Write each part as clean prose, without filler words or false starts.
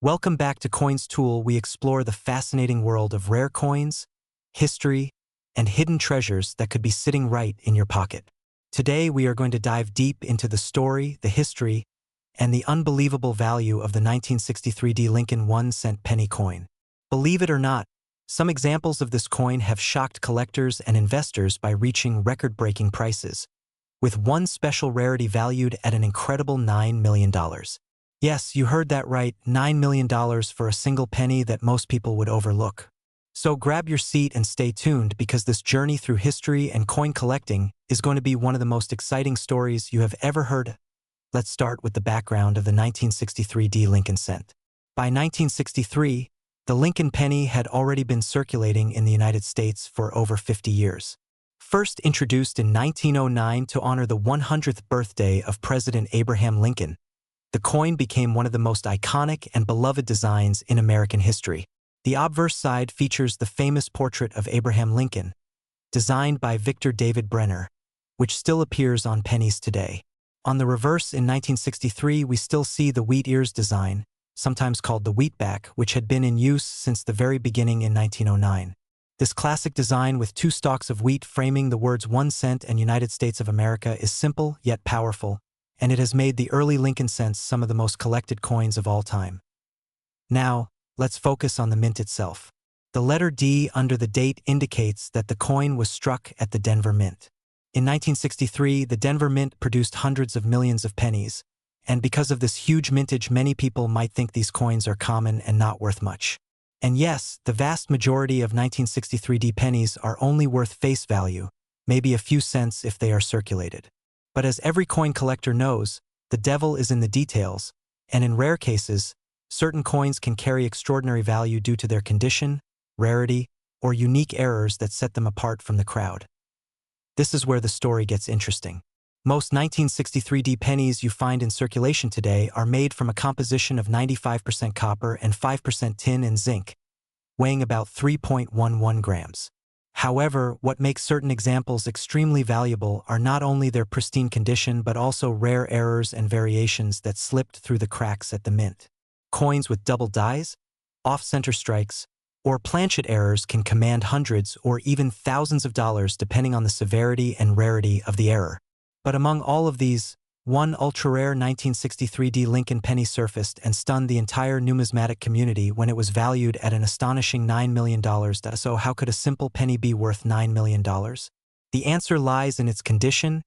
Welcome back to Coins Tool. We explore the fascinating world of rare coins, history, and hidden treasures that could be sitting right in your pocket. Today, we are going to dive deep into the story, the history, and the unbelievable value of the 1963 D Lincoln 1-cent penny coin. Believe it or not, some examples of this coin have shocked collectors and investors by reaching record-breaking prices, with one special rarity valued at an incredible $9 million. Yes, you heard that right, $9 million for a single penny that most people would overlook. So grab your seat and stay tuned, because this journey through history and coin collecting is going to be one of the most exciting stories you have ever heard. Let's start with the background of the 1963 D Lincoln cent. By 1963, the Lincoln penny had already been circulating in the United States for over 50 years. First introduced in 1909 to honor the 100th birthday of President Abraham Lincoln, the coin became one of the most iconic and beloved designs in American history. The obverse side features the famous portrait of Abraham Lincoln, designed by Victor David Brenner, which still appears on pennies today. On the reverse, in 1963, we still see the wheat ears design, sometimes called the wheatback, which had been in use since the very beginning in 1909. This classic design with two stalks of wheat framing the words 1 cent and United States of America is simple yet powerful, and it has made the early Lincoln cents some of the most collected coins of all time. Now, let's focus on the mint itself. The letter D under the date indicates that the coin was struck at the Denver Mint. In 1963, the Denver Mint produced hundreds of millions of pennies, and because of this huge mintage, many people might think these coins are common and not worth much. And yes, the vast majority of 1963 D pennies are only worth face value, maybe a few cents if they are circulated. But as every coin collector knows, the devil is in the details, and in rare cases, certain coins can carry extraordinary value due to their condition, rarity, or unique errors that set them apart from the crowd. This is where the story gets interesting. Most 1963 D pennies you find in circulation today are made from a composition of 95% copper and 5% tin and zinc, weighing about 3.11 grams. However, what makes certain examples extremely valuable are not only their pristine condition but also rare errors and variations that slipped through the cracks at the mint. Coins with double dies, off-center strikes, or planchet errors can command hundreds or even thousands of dollars depending on the severity and rarity of the error. But among all of these, one ultra-rare 1963 D Lincoln penny surfaced and stunned the entire numismatic community when it was valued at an astonishing $9 million. So how could a simple penny be worth $9 million? The answer lies in its condition,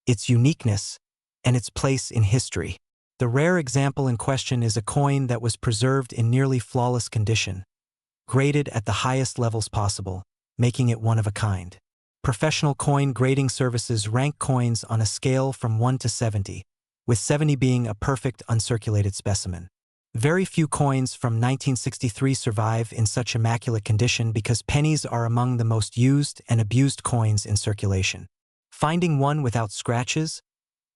its uniqueness, and its place in history. The rare example in question is a coin that was preserved in nearly flawless condition, graded at the highest levels possible, making it one of a kind. Professional coin grading services rank coins on a scale from 1 to 70, with 70 being a perfect uncirculated specimen. Very few coins from 1963 survive in such immaculate condition because pennies are among the most used and abused coins in circulation. Finding one without scratches,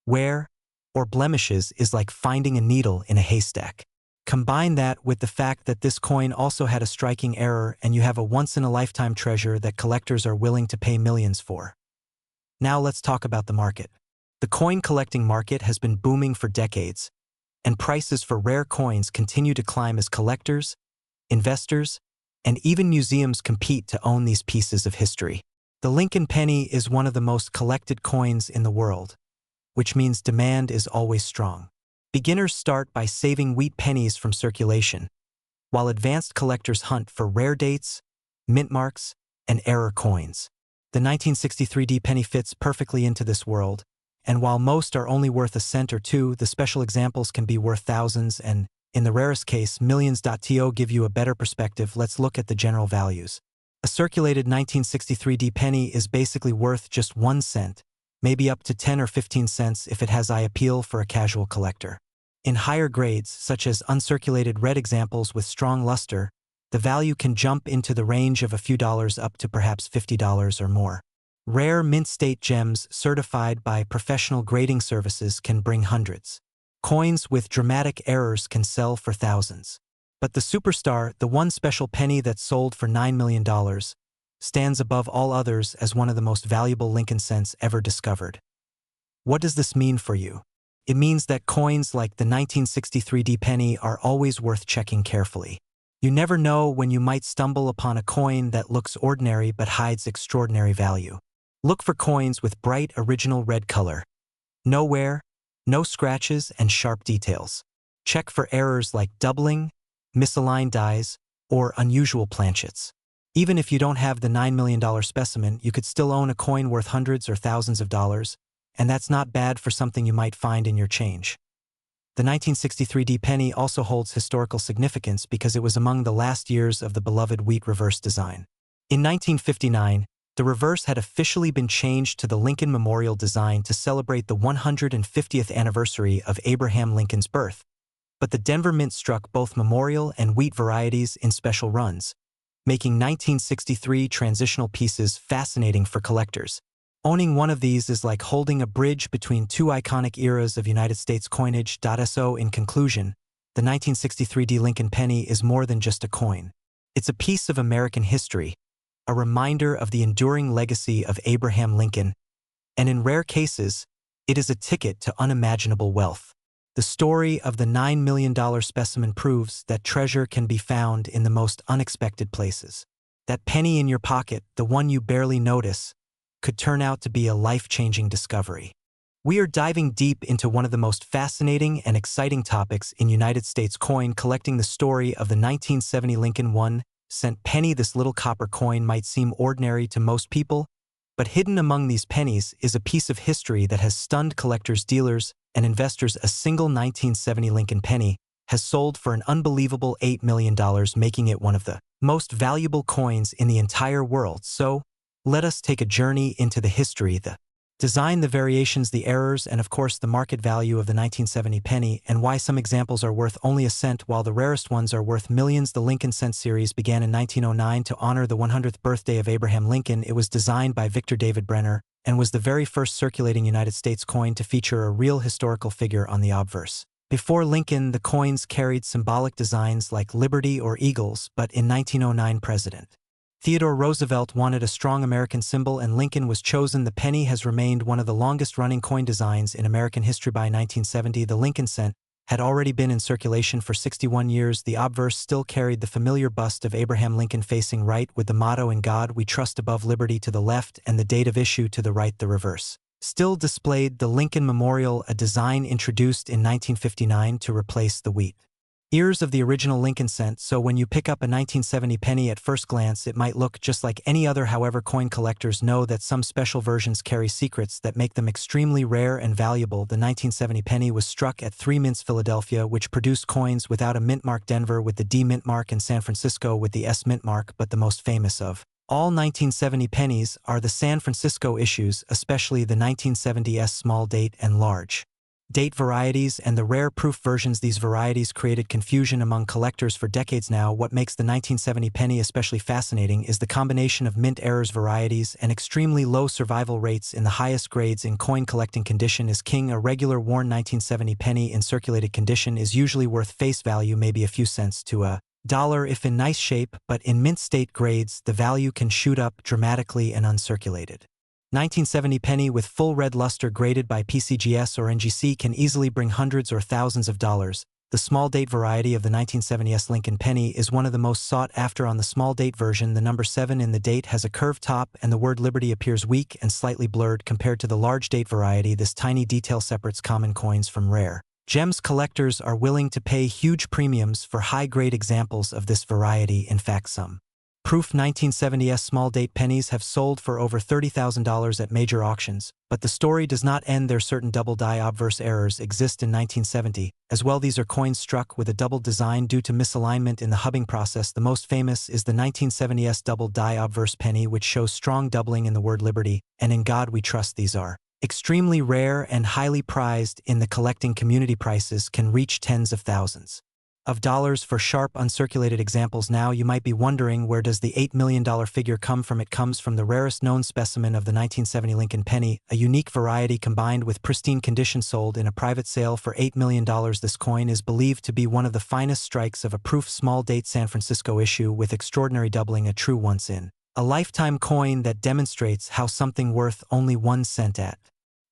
wear, or blemishes is like finding a needle in a haystack. Combine that with the fact that this coin also had a striking error, and you have a once-in-a-lifetime treasure that collectors are willing to pay millions for. Now let's talk about the market. The coin collecting market has been booming for decades, and prices for rare coins continue to climb as collectors, investors, and even museums compete to own these pieces of history. The Lincoln penny is one of the most collected coins in the world, which means demand is always strong. Beginners start by saving wheat pennies from circulation, while advanced collectors hunt for rare dates, mint marks, and error coins. The 1963 D penny fits perfectly into this world, and while most are only worth a cent or two, the special examples can be worth thousands and, in the rarest case, millions. To give you a better perspective, let's look at the general values. A circulated 1963 D penny is basically worth just 1 cent, maybe up to 10 or 15 cents if it has eye appeal for a casual collector. In higher grades, such as uncirculated red examples with strong luster, the value can jump into the range of a few dollars up to perhaps $50 or more. Rare mint-state gems certified by professional grading services can bring hundreds. Coins with dramatic errors can sell for thousands. But the superstar, the one special penny that sold for $9 million, stands above all others as one of the most valuable Lincoln cents ever discovered. What does this mean for you? It means that coins like the 1963 D penny are always worth checking carefully. You never know when you might stumble upon a coin that looks ordinary but hides extraordinary value. Look for coins with bright original red color. No wear, no scratches, and sharp details. Check for errors like doubling, misaligned dies, or unusual planchets. Even if you don't have the $9 million specimen, you could still own a coin worth hundreds or thousands of dollars, and that's not bad for something you might find in your change. The 1963 D penny also holds historical significance because it was among the last years of the beloved wheat reverse design. In 1959, the reverse had officially been changed to the Lincoln Memorial design to celebrate the 150th anniversary of Abraham Lincoln's birth, but the Denver Mint struck both memorial and wheat varieties in special runs, making 1963 transitional pieces fascinating for collectors. Owning one of these is like holding a bridge between two iconic eras of United States coinage. So in conclusion, the 1963 D Lincoln penny is more than just a coin. It's a piece of American history, a reminder of the enduring legacy of Abraham Lincoln, and in rare cases, it is a ticket to unimaginable wealth. The story of the $9 million specimen proves that treasure can be found in the most unexpected places. That penny in your pocket, the one you barely notice, could turn out to be a life-changing discovery. We are diving deep into one of the most fascinating and exciting topics in United States coin collecting, the story of the 1970 Lincoln 1-cent penny. This little copper coin might seem ordinary to most people, but hidden among these pennies is a piece of history that has stunned collectors, dealers, and investors. A single 1970 Lincoln penny has sold for an unbelievable $8 million, making it one of the most valuable coins in the entire world. So, let us take a journey into the history, the design, the variations, the errors, and of course the market value of the 1970 penny, and why some examples are worth only a cent while the rarest ones are worth millions. The Lincoln Cent series began in 1909 to honor the 100th birthday of Abraham Lincoln. It was designed by Victor David Brenner and was the very first circulating United States coin to feature a real historical figure on the obverse. Before Lincoln, the coins carried symbolic designs like liberty or eagles, but in 1909, President Theodore Roosevelt wanted a strong American symbol, and Lincoln was chosen. The penny has remained one of the longest-running coin designs in American history. By 1970, the Lincoln Cent had already been in circulation for 61 years. The obverse still carried the familiar bust of Abraham Lincoln facing right, with the motto "In God We Trust" above liberty to the left and the date of issue to the right. The reverse still displayed the Lincoln Memorial, a design introduced in 1959 to replace the wheat ears of the original Lincoln Cent. So when you pick up a 1970 penny, at first glance it might look just like any other. However, coin collectors know that some special versions carry secrets that make them extremely rare and valuable. The 1970 penny was struck at 3 mints Philadelphia, which produced coins without a mint mark, Denver with the D mint mark, and San Francisco with the S mint mark. But the most famous of all 1970 pennies are the San Francisco issues, especially the 1970s small date and large date varieties and the rare proof versions. These varieties created confusion among collectors for decades now. What makes the 1970 penny especially fascinating is the combination of mint errors, varieties, and extremely low survival rates in the highest grades in coin collecting. Condition is king. A regular worn 1970 penny in circulated condition is usually worth face value, maybe a few cents to a dollar if in nice shape, but in mint state grades, the value can shoot up dramatically. And uncirculated 1970 penny with full red luster graded by PCGS or NGC can easily bring hundreds or thousands of dollars. The small date variety of the 1970s Lincoln penny is one of the most sought after. On the small date version, the number 7 in the date has a curved top and the word liberty appears weak and slightly blurred compared to the large date variety. This tiny detail separates common coins from rare gems. Collectors are willing to pay huge premiums for high-grade examples of this variety. In fact, some proof 1970s small date pennies have sold for over $30,000 at major auctions, but the story does not end there. Certain double die obverse errors exist in 1970 as well. These are coins struck with a double design due to misalignment in the hubbing process. The most famous is the 1970s double die obverse penny, which shows strong doubling in the word liberty and "In God We Trust." These are extremely rare and highly prized in the collecting community. Prices can reach tens of thousands of dollars for sharp uncirculated examples. Now you might be wondering, where does the $8 million figure come from? It comes from the rarest known specimen of the 1970 Lincoln penny, a unique variety combined with pristine condition, sold in a private sale for $8 million. This coin is believed to be one of the finest strikes of a proof small date San Francisco issue with extraordinary doubling, a true once in a lifetime coin that demonstrates how something worth only 1 cent at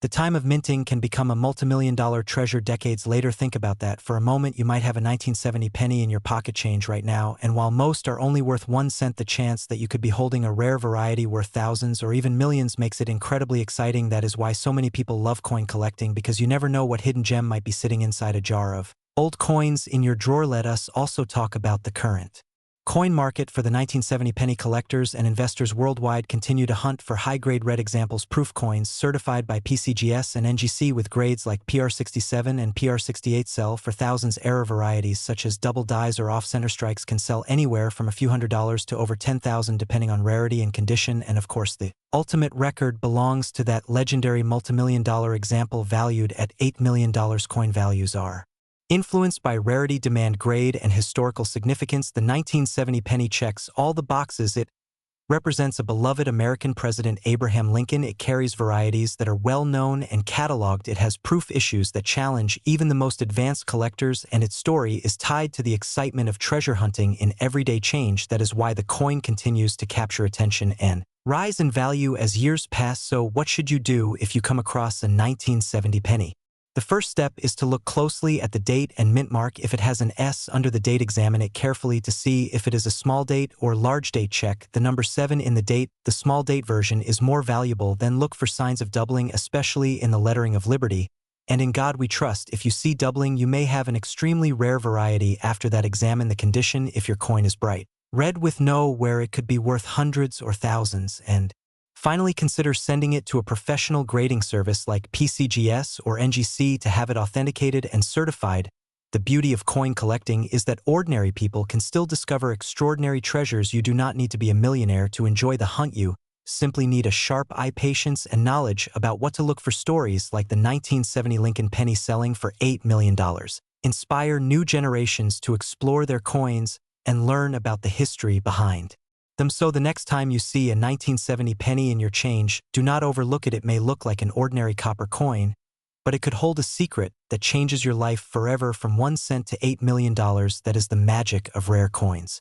The time of minting can become a multimillion-dollar treasure decades later. Think about that. For a moment, you might have a 1970 penny in your pocket change right now, and while most are only worth 1 cent, the chance that you could be holding a rare variety worth thousands or even millions makes it incredibly exciting. That is why so many people love coin collecting, because you never know what hidden gem might be sitting inside a jar of old coins in your drawer. Let us also talk about the current coin market for the 1970 penny. Collectors and investors worldwide continue to hunt for high-grade red examples proof coins certified by PCGS and NGC with grades like PR67 and PR68 sell for thousands. Arre varieties such as double dies or off-center strikes can sell anywhere from a few $100s to over $10,000 depending on rarity and condition, and of course the ultimate record belongs to that legendary multimillion-dollar example valued at $8 million. Coin values are influenced by rarity, demand, grade, and historical significance. The 1970 penny checks all the boxes. It represents a beloved American president, Abraham Lincoln. It carries varieties that are well-known and cataloged. It has proof issues that challenge even the most advanced collectors, and its story is tied to the excitement of treasure hunting in everyday change. That is why the coin continues to capture attention and rise in value as years pass. So what should you do if you come across a 1970 penny? The first step is to look closely at the date and mint mark. If it has an S under the date, examine it carefully to see if it is a small date or large date. Check the number 7 in the date. The small date version is more valuable. Then look for signs of doubling, especially in the lettering of Liberty and In God We Trust. If you see doubling, you may have an extremely rare variety. After that, examine the condition. If your coin is bright red with no where, it could be worth hundreds or thousands. And finally, consider sending it to a professional grading service like PCGS or NGC to have it authenticated and certified. The beauty of coin collecting is that ordinary people can still discover extraordinary treasures. You do not need to be a millionaire to enjoy the hunt. You simply need a sharp eye, patience, and knowledge about what to look for. Stories like the 1970 Lincoln penny selling for $8 million inspire new generations to explore their coins and learn about the history behind them. So the next time you see a 1970 penny in your change, do not overlook it. It may look like an ordinary copper coin, but it could hold a secret that changes your life forever. From 1 cent to $8 million, that is the magic of rare coins.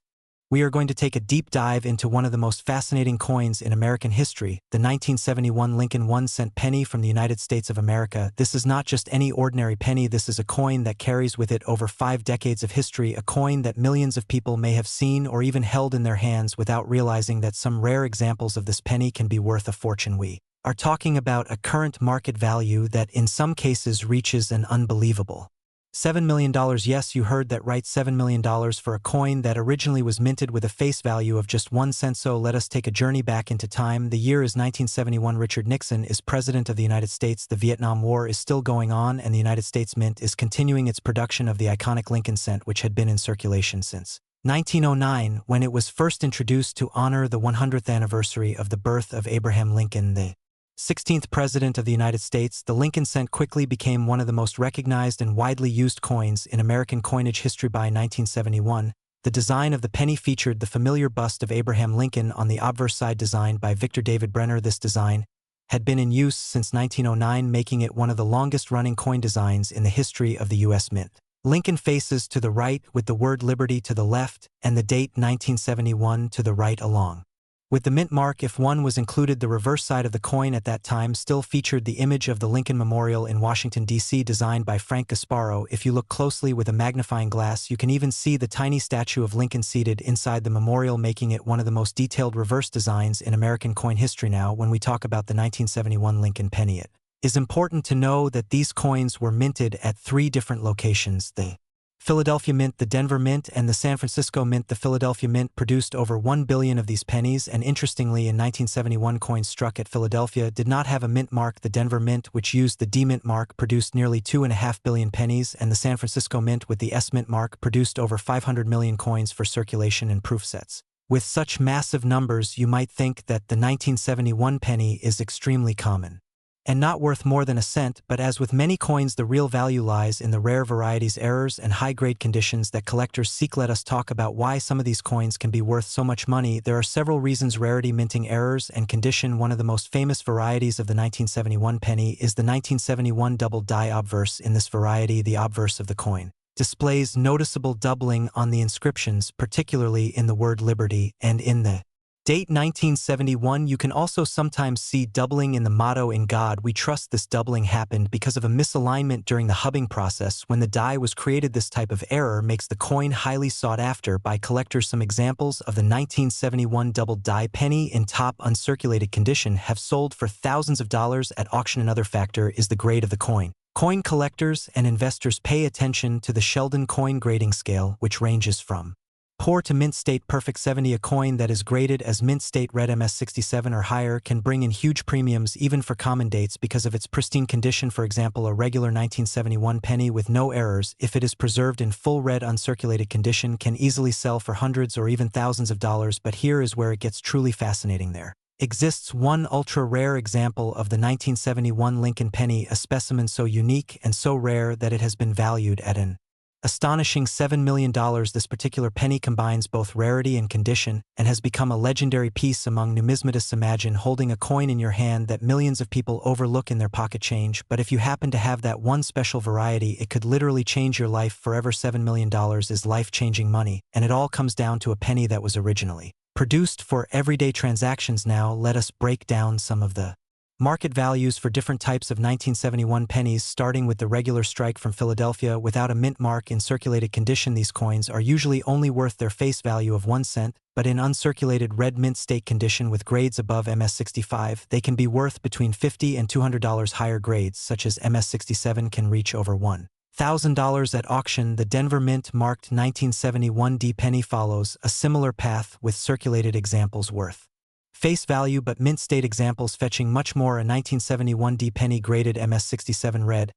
We are going to take a deep dive into one of the most fascinating coins in American history, the 1971 Lincoln 1-cent penny from the United States of America. This is not just any ordinary penny. This is a coin that carries with it over 5 decades of history, a coin that millions of people may have seen or even held in their hands without realizing that some rare examples of this penny can be worth a fortune. We are talking about a current market value that in some cases reaches an unbelievable $7 million. Yes, you heard that right, $7 million for a coin that originally was minted with a face value of just 1 cent. So let us take a journey back into time. The year is 1971. Richard Nixon is president of the United States. The Vietnam War is still going on, and the United States Mint is continuing its production of the iconic Lincoln cent, which had been in circulation since 1909, when it was first introduced to honor the 100th anniversary of the birth of Abraham Lincoln, the 16th President of the United States. The Lincoln cent quickly became one of the most recognized and widely used coins in American coinage history. By 1971, the design of the penny featured the familiar bust of Abraham Lincoln on the obverse side, designed by Victor David Brenner. This design had been in use since 1909, making it one of the longest-running coin designs in the history of the U.S. Mint. Lincoln faces to the right with the word Liberty to the left and the date 1971 to the right along with the mint mark. If one was included, the reverse side of the coin at that time still featured the image of the Lincoln Memorial in Washington, D.C., designed by Frank Gasparo. If you look closely with a magnifying glass, you can even see the tiny statue of Lincoln seated inside the memorial, making it one of the most detailed reverse designs in American coin history. Now, when we talk about the 1971 Lincoln penny, it is important to know that these coins were minted at 3 different locations: the Philadelphia Mint, the Denver Mint, and the San Francisco Mint. The Philadelphia Mint produced over 1 billion of these pennies, and interestingly, in 1971, coins struck at Philadelphia did not have a mint mark. The Denver Mint, which used the D mint mark, produced nearly 2.5 billion pennies, and the San Francisco Mint, with the S mint mark, produced over 500 million coins for circulation and proof sets. With such massive numbers, you might think that the 1971 penny is extremely common and not worth more than a cent, but as with many coins, the real value lies in the rare varieties, errors, and high-grade conditions that collectors seek. Let us talk about why some of these coins can be worth so much money. There are several reasons: rarity, minting, errors, and condition. One of the most famous varieties of the 1971 penny is the 1971 double die obverse. In this variety, the obverse of the coin displays noticeable doubling on the inscriptions, particularly in the word Liberty and in the Date 1971. You can also sometimes see doubling in the motto "In God We Trust." This doubling happened because of a misalignment during the hubbing process when the die was created. This type of error makes the coin highly sought after by collectors. Some examples of the 1971 doubled die penny in top uncirculated condition have sold for thousands of dollars at auction. Another factor is the grade of the coin. Coin collectors and investors pay attention to the Sheldon coin grading scale, which ranges from poor to mint state perfect 70. A coin that is graded as mint state red MS67 or higher can bring in huge premiums even for common dates because of its pristine condition. For example, a regular 1971 penny with no errors, if it is preserved in full red uncirculated condition, can easily sell for hundreds or even thousands of dollars. But here is where it gets truly fascinating. There exists one ultra-rare example of the 1971 Lincoln penny, a specimen so unique and so rare that it has been valued at an astonishing $7 million. This particular penny combines both rarity and condition and has become a legendary piece among numismatists. Imagine holding a coin in your hand that millions of people overlook in their pocket change, but if you happen to have that one special variety, it could literally change your life forever. $7 million is life-changing money, and it all comes down to a penny that was originally produced for everyday transactions. Now let us break down some of the market values for different types of 1971 pennies, starting with the regular strike from Philadelphia without a mint mark in circulated condition. These coins are usually only worth their face value of 1 cent, but in uncirculated red mint state condition with grades above MS65, they can be worth between $50 and $200. Higher grades, such as MS67, can reach over $1,000 at auction. The Denver Mint marked 1971 D penny follows a similar path, with circulated examples worth face value but mint state examples fetching much more. A 1971 D penny graded MS67 red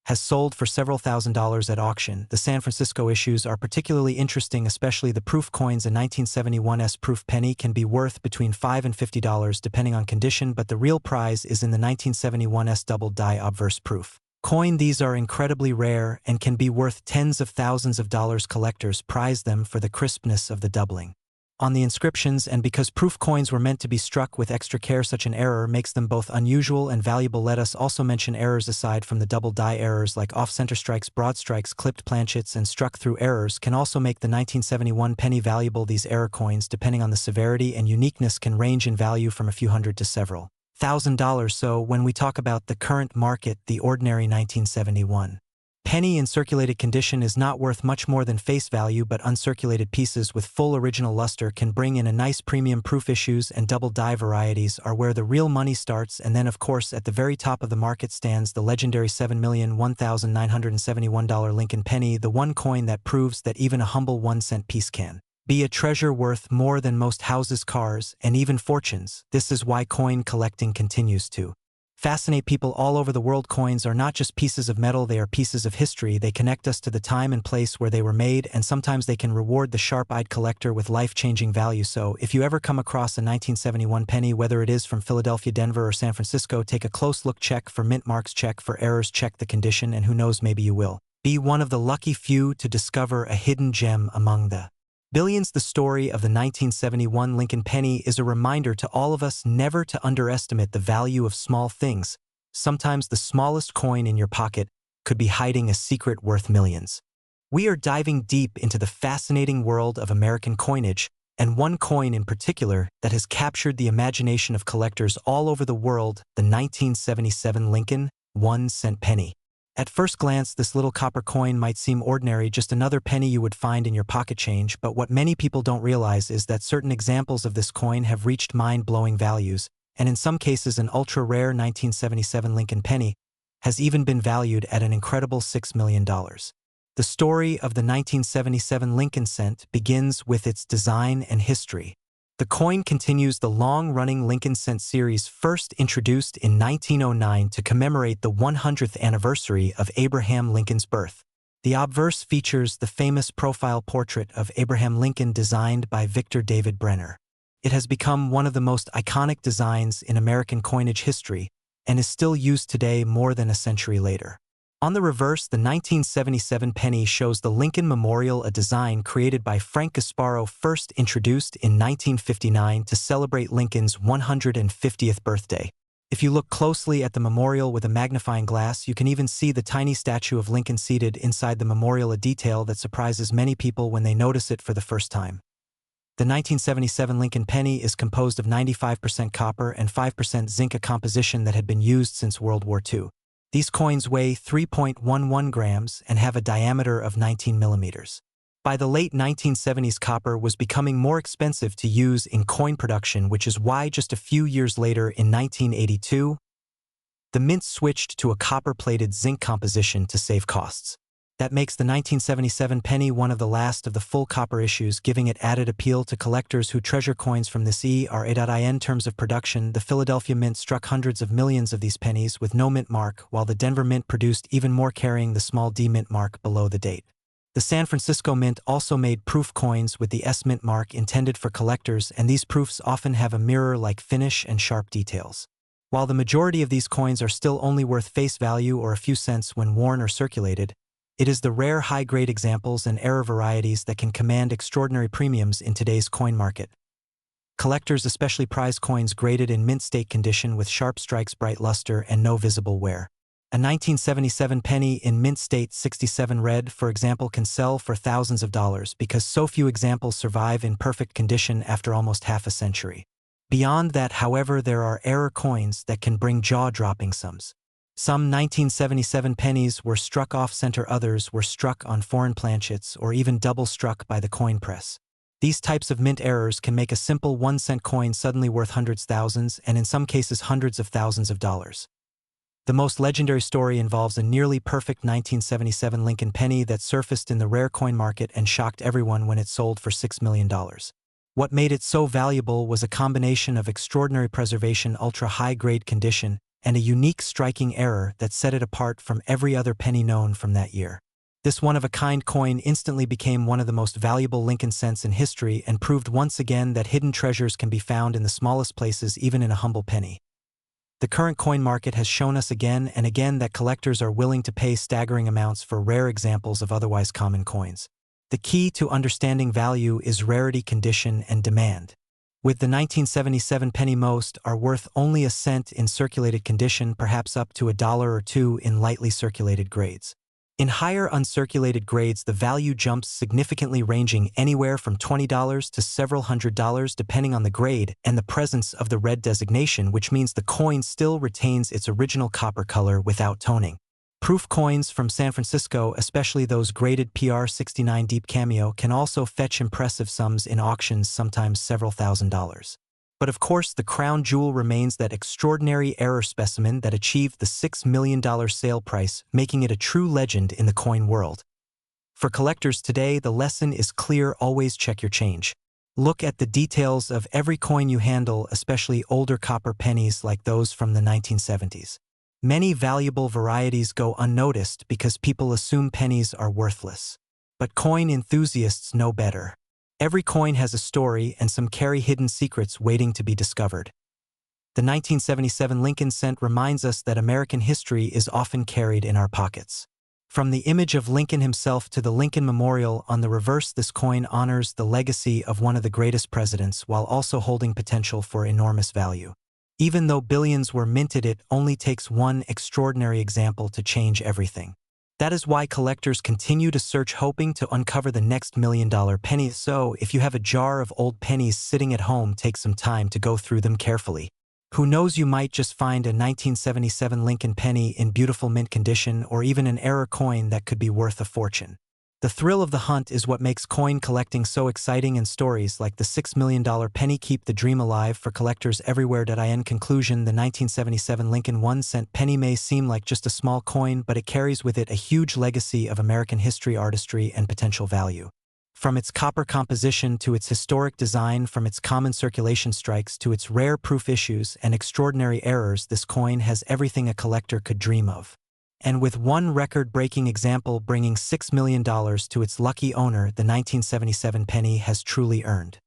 has sold for several $1,000s at auction. The San Francisco issues are particularly interesting, especially the proof coins. A 1971 proof penny can be worth between $5 and $50 depending on condition, but the real prize is in the 1971 double die obverse proof coin. These are incredibly rare and can be worth tens of thousands of dollars. Collectors prize them for the crispness of the doubling on the inscriptions, and because proof coins were meant to be struck with extra care, such an error makes them both unusual and valuable. Let us also mention errors aside from the double die errors, like off-center strikes, broad strikes, clipped planchets, and struck-through errors can also make the 1971 penny valuable. These error coins, depending on the severity and uniqueness, can range in value from a few hundred to several $1,000s. So when we talk about the current market, the ordinary 1971 penny in circulated condition is not worth much more than face value, but uncirculated pieces with full original luster can bring in a nice premium. Proof issues and double die varieties are where the real money starts, and then of course at the very top of the market stands the legendary $7,001,971 Lincoln penny, the one coin that proves that even a humble 1 cent piece can be a treasure worth more than most houses, cars, and even fortunes. This is why coin collecting continues to fascinate people all over the world. Coins are not just pieces of metal, they are pieces of history. They connect us to the time and place where they were made, and sometimes they can reward the sharp-eyed collector with life-changing value. So if you ever come across a 1971 penny, whether it is from Philadelphia, Denver, or San Francisco, take a close look. Check for mint marks, check for errors, check the condition, and who knows, maybe you will be one of the lucky few to discover a hidden gem among the billions. The story of the 1971 Lincoln penny is a reminder to all of us never to underestimate the value of small things. Sometimes the smallest coin in your pocket could be hiding a secret worth millions. We are diving deep into the fascinating world of American coinage, and one coin in particular that has captured the imagination of collectors all over the world, the 1977 Lincoln 1 cent penny. At first glance, this little copper coin might seem ordinary, just another penny you would find in your pocket change, but what many people don't realize is that certain examples of this coin have reached mind-blowing values, and in some cases an ultra-rare 1977 Lincoln penny has even been valued at an incredible $6 million. The story of the 1977 Lincoln cent begins with its design and history. The coin continues the long-running Lincoln cent series, first introduced in 1909 to commemorate the 100th anniversary of Abraham Lincoln's birth. The obverse features the famous profile portrait of Abraham Lincoln designed by Victor David Brenner. It has become one of the most iconic designs in American coinage history and is still used today more than a century later. On the reverse, the 1977 penny shows the Lincoln Memorial, a design created by Frank Gasparo, first introduced in 1959 to celebrate Lincoln's 150th birthday. If you look closely at the memorial with a magnifying glass, you can even see the tiny statue of Lincoln seated inside the memorial, a detail that surprises many people when they notice it for the first time. The 1977 Lincoln penny is composed of 95% copper and 5% zinc, a composition that had been used since World War II. These coins weigh 3.11 grams and have a diameter of 19 millimeters. By the late 1970s, copper was becoming more expensive to use in coin production, which is why just a few years later, in 1982, the mint switched to a copper-plated zinc composition to save costs. That makes the 1977 penny one of the last of the full copper issues, giving it added appeal to collectors who treasure coins from this era. In terms of production, the Philadelphia Mint struck hundreds of millions of these pennies with no mint mark, while the Denver Mint produced even more, carrying the small D mint mark below the date. The San Francisco Mint also made proof coins with the S mint mark, intended for collectors, and these proofs often have a mirror-like finish and sharp details. While the majority of these coins are still only worth face value or a few cents when worn or circulated, it is the rare high-grade examples and arre varieties that can command extraordinary premiums in today's coin market. Collectors especially prize coins graded in mint state condition with sharp strikes, bright luster, and no visible wear. A 1977 penny in mint state 67 red, for example, can sell for thousands of dollars because so few examples survive in perfect condition after almost half a century. Beyond that, however, there are arre coins that can bring jaw-dropping sums. Some 1977 pennies were struck off-center, others were struck on foreign planchets or even double-struck by the coin press. These types of mint errors can make a simple 1-cent coin suddenly worth hundreds, thousands, and in some cases hundreds of thousands of dollars. The most legendary story involves a nearly perfect 1977 Lincoln penny that surfaced in the rare coin market and shocked everyone when it sold for $6 million. What made it so valuable was a combination of extraordinary preservation, ultra-high-grade condition, and a unique striking error that set it apart from every other penny known from that year. This one-of-a-kind coin instantly became one of the most valuable Lincoln cents in history and proved once again that hidden treasures can be found in the smallest places, even in a humble penny. The current coin market has shown us again and again that collectors are willing to pay staggering amounts for rare examples of otherwise common coins. The key to understanding value is rarity, condition, and demand. With the 1977 penny, most are worth only a cent in circulated condition, perhaps up to $1 or $2 in lightly circulated grades. In higher uncirculated grades, the value jumps significantly, ranging anywhere from $20 to several $100s depending on the grade and the presence of the red designation, which means the coin still retains its original copper color without toning. Proof coins from San Francisco, especially those graded PR69 Deep Cameo, can also fetch impressive sums in auctions, sometimes several $1,000s. But of course, the crown jewel remains that extraordinary error specimen that achieved the $6 million sale price, making it a true legend in the coin world. For collectors today, the lesson is clear: always check your change. Look at the details of every coin you handle, especially older copper pennies like those from the 1970s. Many valuable varieties go unnoticed because people assume pennies are worthless. But coin enthusiasts know better. Every coin has a story, and some carry hidden secrets waiting to be discovered. The 1977 Lincoln cent reminds us that American history is often carried in our pockets. From the image of Lincoln himself to the Lincoln Memorial on the reverse, this coin honors the legacy of one of the greatest presidents while also holding potential for enormous value. Even though billions were minted, it only takes one extraordinary example to change everything. That is why collectors continue to search, hoping to uncover the next $1 million penny. So, if you have a jar of old pennies sitting at home, take some time to go through them carefully. Who knows, you might just find a 1977 Lincoln penny in beautiful mint condition, or even an error coin that could be worth a fortune. The thrill of the hunt is what makes coin collecting so exciting, and stories like the $6 million penny keep the dream alive for collectors everywhere. In conclusion, the 1977 Lincoln 1-cent penny may seem like just a small coin, but it carries with it a huge legacy of American history, artistry, and potential value. From its copper composition to its historic design, from its common circulation strikes to its rare proof issues and extraordinary errors, this coin has everything a collector could dream of. And with one record-breaking example bringing $6 million to its lucky owner, the 1977 penny has truly earned.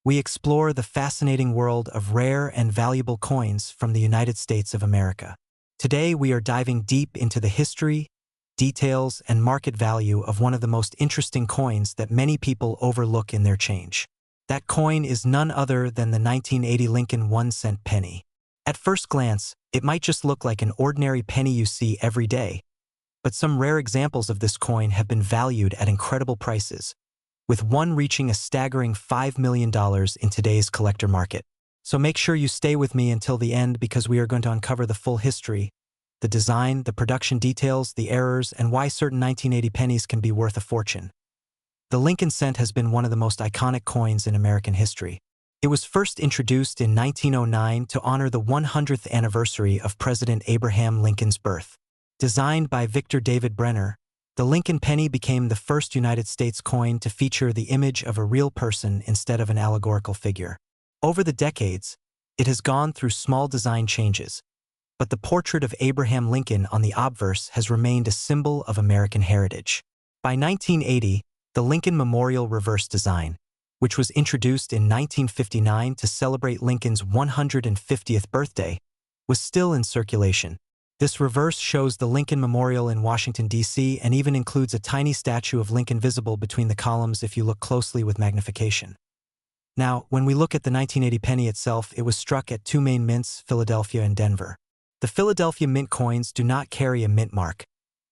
We explore the fascinating world of rare and valuable coins from the United States of America. Today, we are diving deep into the history, details, and market value of one of the most interesting coins that many people overlook in their change. That coin is none other than the 1980 Lincoln 1-cent penny. At first glance, it might just look like an ordinary penny you see every day, but some rare examples of this coin have been valued at incredible prices. with one reaching a staggering $5 million in today's collector market. So make sure you stay with me until the end because we are going to uncover the full history, the design, the production details, the errors, and why certain 1980 pennies can be worth a fortune. The Lincoln cent has been one of the most iconic coins in American history. It was first introduced in 1909 to honor the 100th anniversary of President Abraham Lincoln's birth. Designed by Victor David Brenner, the Lincoln penny became the first United States coin to feature the image of a real person instead of an allegorical figure. Over the decades, it has gone through small design changes, but the portrait of Abraham Lincoln on the obverse has remained a symbol of American heritage. By 1980, the Lincoln Memorial reverse design, which was introduced in 1959 to celebrate Lincoln's 150th birthday, was still in circulation. This reverse shows the Lincoln Memorial in Washington, D.C., and even includes a tiny statue of Lincoln visible between the columns if you look closely with magnification. Now, when we look at the 1980 penny itself, it was struck at two main mints, Philadelphia and Denver. The Philadelphia mint coins do not carry a mint mark,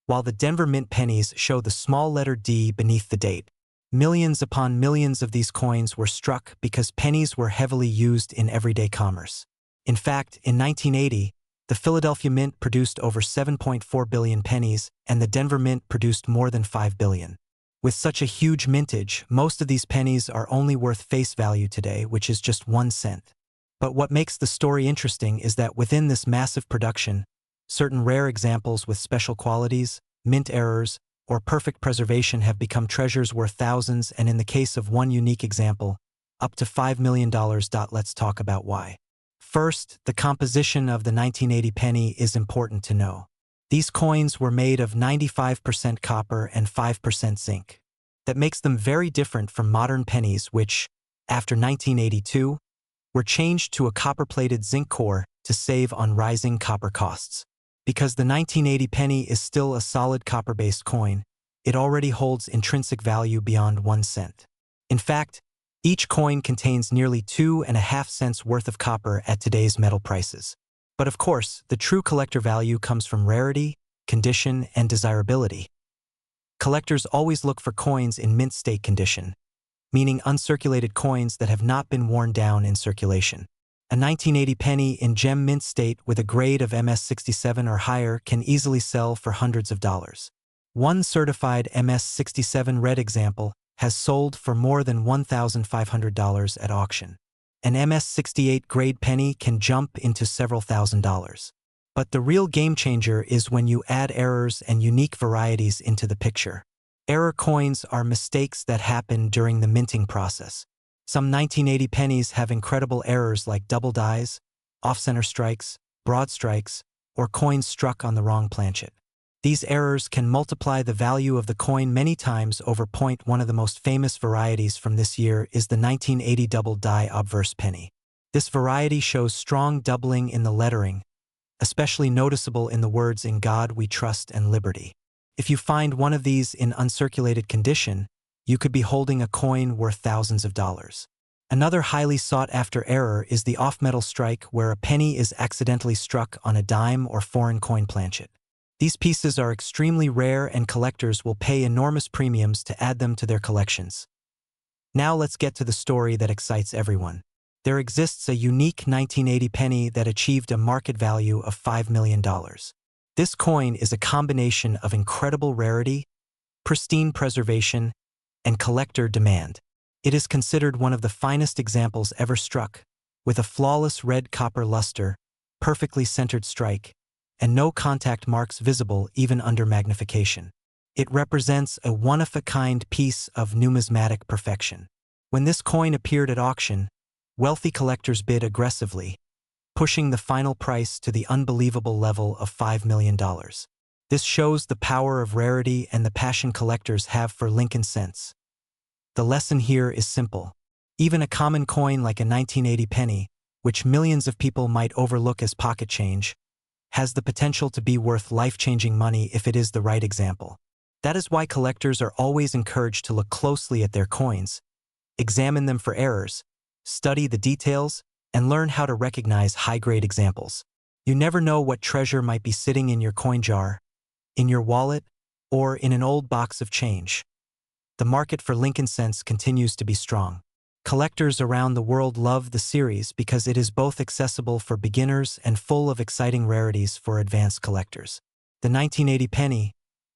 while the Denver mint pennies show the small letter D beneath the date. Millions upon millions of these coins were struck because pennies were heavily used in everyday commerce. In fact, in 1980, the Philadelphia Mint produced over 7.4 billion pennies, and the Denver Mint produced more than 5 billion. With such a huge mintage, most of these pennies are only worth face value today, which is just 1 cent. But what makes the story interesting is that within this massive production, certain rare examples with special qualities, mint errors, or perfect preservation have become treasures worth thousands, and in the case of one unique example, up to $5 million. Let's talk about why. First, the composition of the 1980 penny is important to know. These coins were made of 95% copper and 5% zinc. That makes them very different from modern pennies which, after 1982, were changed to a copper-plated zinc core to save on rising copper costs. Because the 1980 penny is still a solid copper-based coin, it already holds intrinsic value beyond 1 cent. In fact, each coin contains nearly 2.5 cents worth of copper at today's metal prices. But of course, the true collector value comes from rarity, condition, and desirability. Collectors always look for coins in mint state condition, meaning uncirculated coins that have not been worn down in circulation. A 1980 penny in gem mint state with a grade of MS67 or higher can easily sell for hundreds of dollars. One certified MS67 red example has sold for more than $1,500 at auction. An MS68 grade penny can jump into several $1,000s. But the real game changer is when you add errors and unique varieties into the picture. Error coins are mistakes that happen during the minting process. Some 1980 pennies have incredible errors like double dies, off-center strikes, broad strikes, or coins struck on the wrong planchet. These errors can multiply the value of the coin many times over. One of the most famous varieties from this year is the 1980 double die obverse penny. This variety shows strong doubling in the lettering, especially noticeable in the words "In God We Trust" and "Liberty." If you find one of these in uncirculated condition, you could be holding a coin worth thousands of dollars. Another highly sought-after error is the off-metal strike, where a penny is accidentally struck on a dime or foreign coin planchet. These pieces are extremely rare, and collectors will pay enormous premiums to add them to their collections. Now let's get to the story that excites everyone. There exists a unique 1980 penny that achieved a market value of $5 million. This coin is a combination of incredible rarity, pristine preservation, and collector demand. It is considered one of the finest examples ever struck, with a flawless red copper luster, perfectly centered strike, and no contact marks visible even under magnification. It represents a one-of-a-kind piece of numismatic perfection. When this coin appeared at auction, wealthy collectors bid aggressively, pushing the final price to the unbelievable level of $5 million. This shows the power of rarity and the passion collectors have for Lincoln cents. The lesson here is simple. Even a common coin like a 1980 penny, which millions of people might overlook as pocket change, has the potential to be worth life-changing money if it is the right example. That is why collectors are always encouraged to look closely at their coins, examine them for errors, study the details, and learn how to recognize high-grade examples. You never know what treasure might be sitting in your coin jar, in your wallet, or in an old box of change. the market for Lincoln cents continues to be strong. Collectors around the world love the series because it is both accessible for beginners and full of exciting rarities for advanced collectors. The 1980 penny,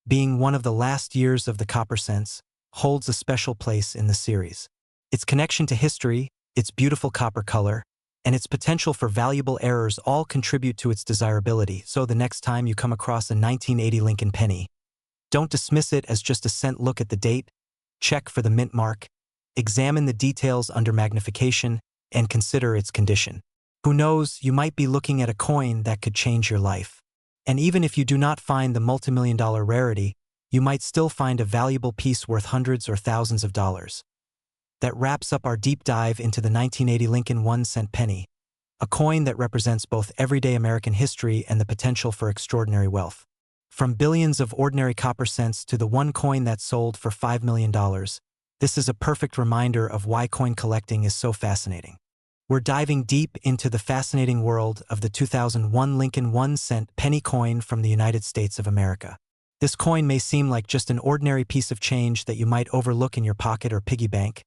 being one of the last years of the copper cents, holds a special place in the series. Its connection to history, its beautiful copper color, and its potential for valuable errors all contribute to its desirability. So the next time you come across a 1980 Lincoln penny, don't dismiss it as just a cent. Look at the date, check for the mint mark, examine the details under magnification, and consider its condition. Who knows, you might be looking at a coin that could change your life. And even if you do not find the multimillion-dollar rarity, you might still find a valuable piece worth hundreds or thousands of dollars. That wraps up our deep dive into the 1980 Lincoln 1-cent penny, a coin that represents both everyday American history and the potential for extraordinary wealth. From billions of ordinary copper cents to the one coin that sold for $5 million, this is a perfect reminder of why coin collecting is so fascinating. We're diving deep into the fascinating world of the 2001 Lincoln 1-cent penny coin from the United States of America. This coin may seem like just an ordinary piece of change that you might overlook in your pocket or piggy bank,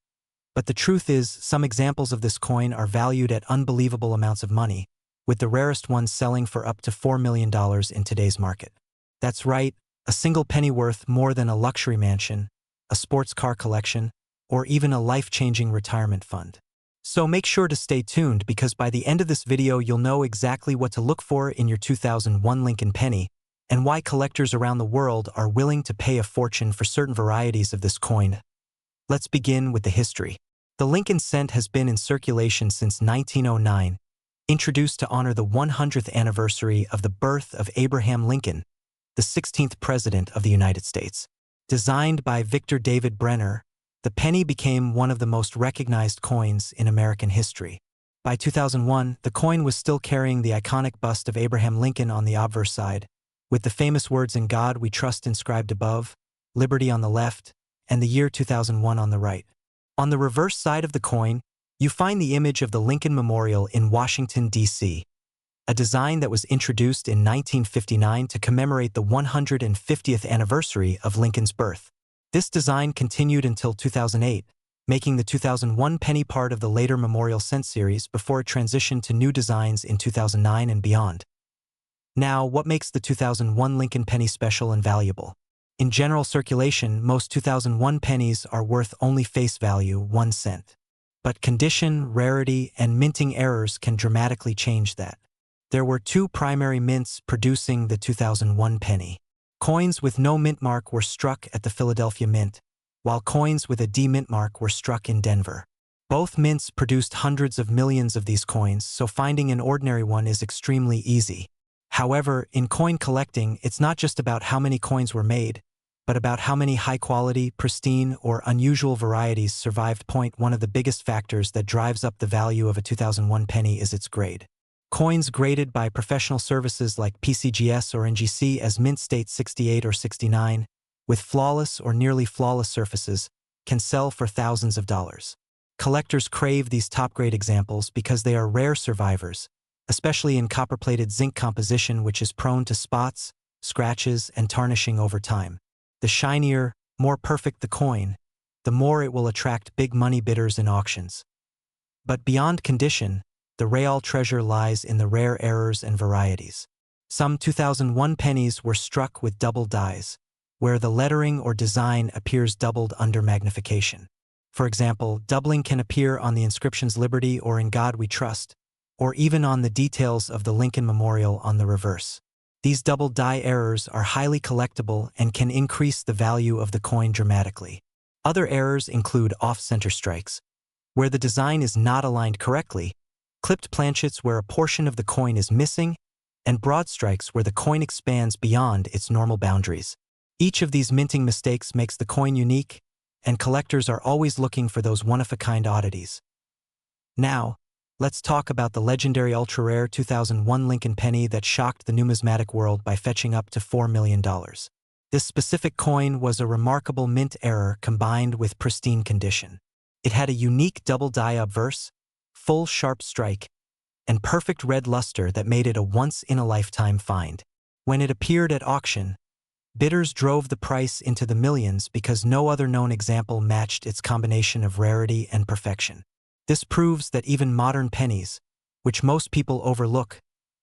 but the truth is, some examples of this coin are valued at unbelievable amounts of money, with the rarest ones selling for up to $4 million in today's market. That's right, a single penny worth more than a luxury mansion, a sports car collection, or even a life-changing retirement fund. So make sure to stay tuned because by the end of this video you'll know exactly what to look for in your 2001 Lincoln penny and why collectors around the world are willing to pay a fortune for certain varieties of this coin. Let's begin with the history. The Lincoln cent has been in circulation since 1909, introduced to honor the 100th anniversary of the birth of Abraham Lincoln, the 16th President of the United States. Designed by Victor David Brenner, the penny became one of the most recognized coins in American history. By 2001, the coin was still carrying the iconic bust of Abraham Lincoln on the obverse side, with the famous words "In God We Trust" inscribed above, liberty on the left, and the year 2001 on the right. On the reverse side of the coin, you find the image of the Lincoln Memorial in Washington, D.C., a design that was introduced in 1959 to commemorate the 150th anniversary of Lincoln's birth. This design continued until 2008, making the 2001 penny part of the later Memorial Cent series before it transitioned to new designs in 2009 and beyond. Now, what makes the 2001 Lincoln penny special and valuable? In general circulation, most 2001 pennies are worth only face value 1 cent. But condition, rarity, and minting errors can dramatically change that. There were two primary mints producing the 2001 penny. Coins with no mint mark were struck at the Philadelphia Mint, while coins with a D mint mark were struck in Denver. Both mints produced hundreds of millions of these coins, so finding an ordinary one is extremely easy. However, in coin collecting, it's not just about how many coins were made, but about how many high-quality, pristine, or unusual varieties survived. One of the biggest factors that drives up the value of a 2001 penny is its grade. Coins graded by professional services like PCGS or NGC as mint state 68 or 69, with flawless or nearly flawless surfaces, can sell for thousands of dollars. Collectors crave these top-grade examples because they are rare survivors, especially in copper-plated zinc composition, which is prone to spots, scratches, and tarnishing over time. The shinier, more perfect the coin, the more it will attract big money bidders in auctions. But beyond condition, the real treasure lies in the rare errors and varieties. Some 2001 pennies were struck with double dies, where the lettering or design appears doubled under magnification. For example, doubling can appear on the inscriptions "Liberty" or "In God We Trust," or even on the details of the Lincoln Memorial on the reverse. These double die errors are highly collectible and can increase the value of the coin dramatically. Other errors include off-center strikes, where the design is not aligned correctly, clipped planchets where a portion of the coin is missing, and broad strikes where the coin expands beyond its normal boundaries. Each of these minting mistakes makes the coin unique, and collectors are always looking for those one-of-a-kind oddities. Now, let's talk about the legendary ultra-rare 2001 Lincoln penny that shocked the numismatic world by fetching up to $4 million. This specific coin was a remarkable mint error combined with pristine condition. It had a unique double die obverse, full sharp strike, and perfect red luster that made it a once-in-a-lifetime find. When it appeared at auction, Bidders drove the price into the millions because no other known example matched its combination of rarity and perfection. This proves that even modern pennies, which most people overlook,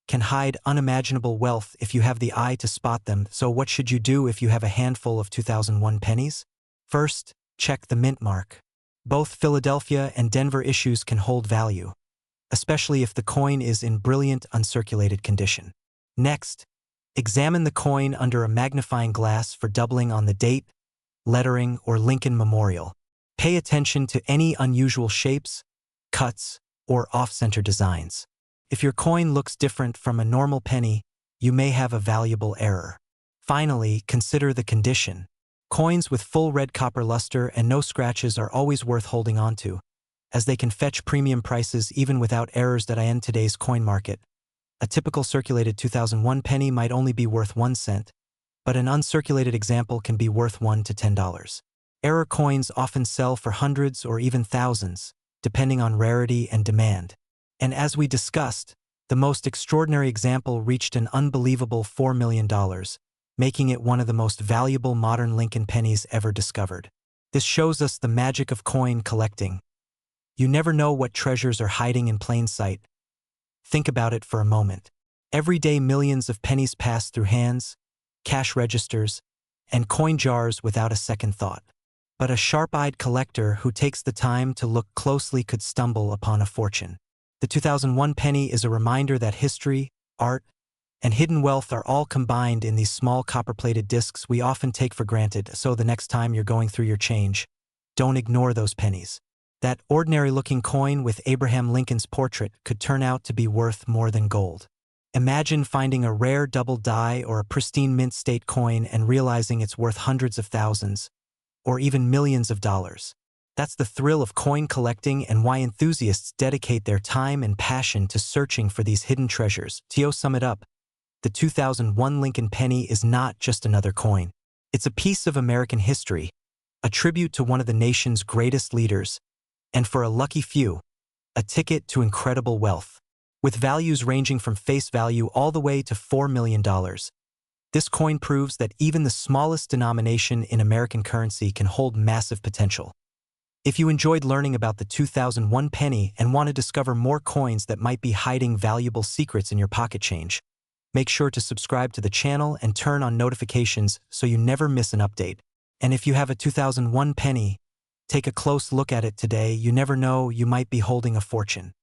can hide unimaginable wealth if you have the eye to spot them. So what should you do if you have a handful of 2001 pennies? First, check the mint mark. Both Philadelphia and Denver issues can hold value, especially if the coin is in brilliant uncirculated condition. Next, examine the coin under a magnifying glass for doubling on the date, lettering, or Lincoln Memorial. Pay attention to any unusual shapes, cuts, or off-center designs. If your coin looks different from a normal penny, you may have a valuable error. Finally, consider the condition. Coins with full red copper luster and no scratches are always worth holding on to, as they can fetch premium prices even without errors that in today's coin market. A typical circulated 2001 penny might only be worth 1 cent, but an uncirculated example can be worth $1 to $10. Error coins often sell for hundreds or even thousands, depending on rarity and demand. And as we discussed, the most extraordinary example reached an unbelievable $4 million, making it one of the most valuable modern Lincoln pennies ever discovered. This shows us the magic of coin collecting. You never know what treasures are hiding in plain sight. Think about it for a moment. Every day millions of pennies pass through hands, cash registers, and coin jars without a second thought. But a sharp-eyed collector who takes the time to look closely could stumble upon a fortune. The 2001 penny is a reminder that history, art, and hidden wealth are all combined in these small copper-plated discs we often take for granted. So the next time you're going through your change, don't ignore those pennies. That ordinary-looking coin with Abraham Lincoln's portrait could turn out to be worth more than gold. Imagine finding a rare double die or a pristine mint state coin and realizing it's worth hundreds of thousands, or even millions of dollars. That's the thrill of coin collecting and why enthusiasts dedicate their time and passion to searching for these hidden treasures. To sum it up, the 2001 Lincoln penny is not just another coin. It's a piece of American history, a tribute to one of the nation's greatest leaders, and for a lucky few, a ticket to incredible wealth. With values ranging from face value all the way to $4 million, this coin proves that even the smallest denomination in American currency can hold massive potential. If you enjoyed learning about the 2001 penny and want to discover more coins that might be hiding valuable secrets in your pocket change, make sure to subscribe to the channel and turn on notifications so you never miss an update. And if you have a 2001 penny, take a close look at it today. You never know, you might be holding a fortune.